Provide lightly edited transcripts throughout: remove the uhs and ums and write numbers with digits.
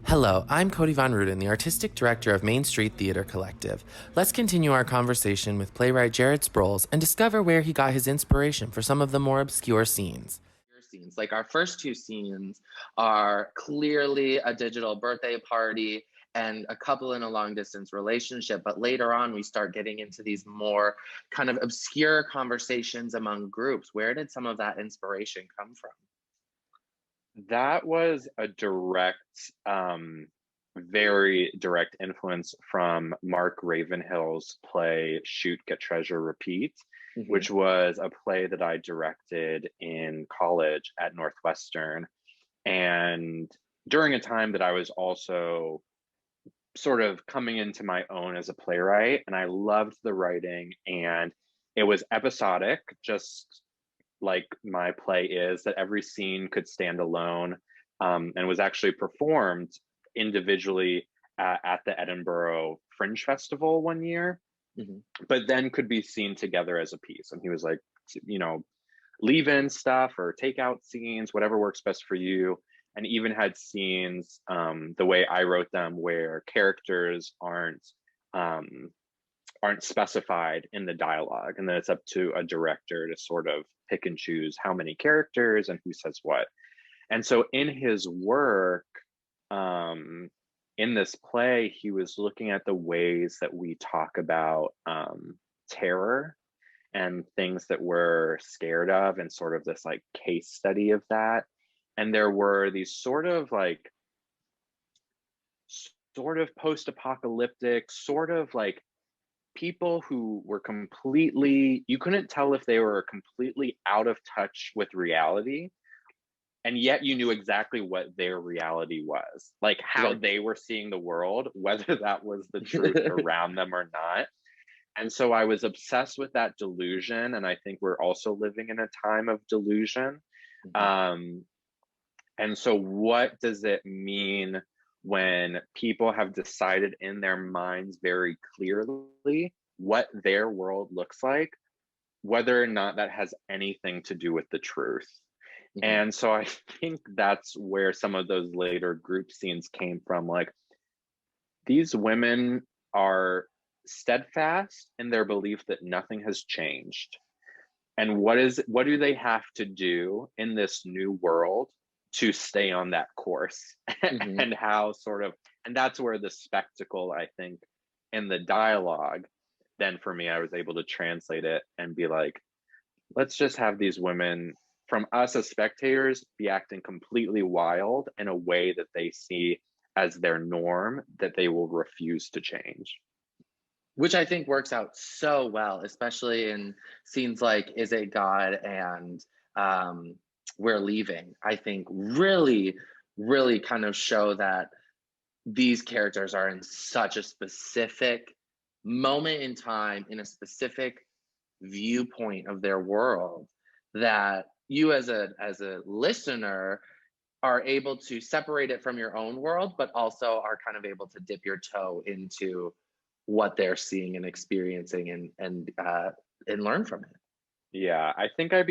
Hello, I'm Cody von Ruden, the artistic director of Main Street Theater Collective. Let's continue our conversation with playwright Jared Sprowls and discover where he got his inspiration for some of the more obscure scenes. Like our first two scenes are clearly a digital birthday party and a couple in a long distance relationship, but later on we start getting into these more kind of obscure conversations among groups. Where did some of that inspiration come from? That was a very direct influence from Mark Ravenhill's play Shoot, Get Treasure, Repeat, which was a play that I directed in college at Northwestern. And during a time that I was also sort of coming into my own as a playwright, and I loved the writing, and it was episodic, just like my play is, that every scene could stand alone, and was actually performed individually at the Edinburgh Fringe Festival one year, but then could be seen together as a piece. And he was like, leave in stuff or take out scenes, whatever works best for you. And even had scenes, the way I wrote them, where characters aren't specified in the dialogue, and then it's up to a director to sort of pick and choose how many characters and who says what. And so in his work, in this play, he was looking at the ways that we talk about terror and things that we're scared of, and sort of this like case study of that. And there were these sort of post-apocalyptic, sort of like people who were completely, you couldn't tell if they were completely out of touch with reality, and yet you knew exactly what their reality was, like how they were seeing the world, whether that was the truth around them or not. And so I was obsessed with that delusion, and I think we're also living in a time of delusion. And so what does it mean when people have decided in their minds very clearly what their world looks like, whether or not that has anything to do with the truth? And so I think that's where some of those later group scenes came from. Like, these women are steadfast in their belief that nothing has changed. And what do they have to do in this new world to stay on that course? And how and that's where the spectacle, I think, in the dialogue, then for me, I was able to translate it and be like, let's just have these women, from us as spectators, be acting completely wild in a way that they see as their norm, that they will refuse to change. Which I think works out so well, especially in scenes like Is It God and We're Leaving. I think really, really kind of show that these characters are in such a specific moment in time, in a specific viewpoint of their world, that you as a listener are able to separate it from your own world, but also are kind of able to dip your toe into what they're seeing and experiencing, and learn from it. Yeah, I think I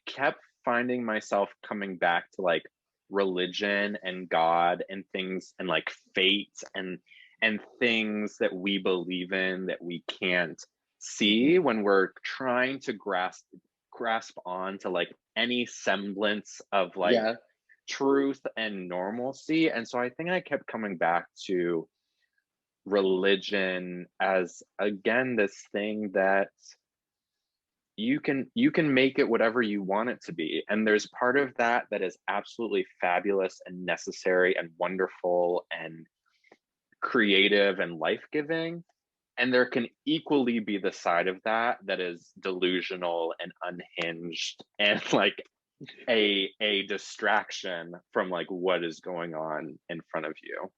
kept finding myself coming back to like religion and God and things, and like fate and things that we believe in that we can't see, when we're trying to grasp on to like any semblance of like truth and normalcy. And so I think I kept coming back to religion as, again, this thing that you can make it whatever you want it to be, and there's part of that that is absolutely fabulous and necessary and wonderful and creative and life-giving, and there can equally be the side of that that is delusional and unhinged and like a distraction from like what is going on in front of you.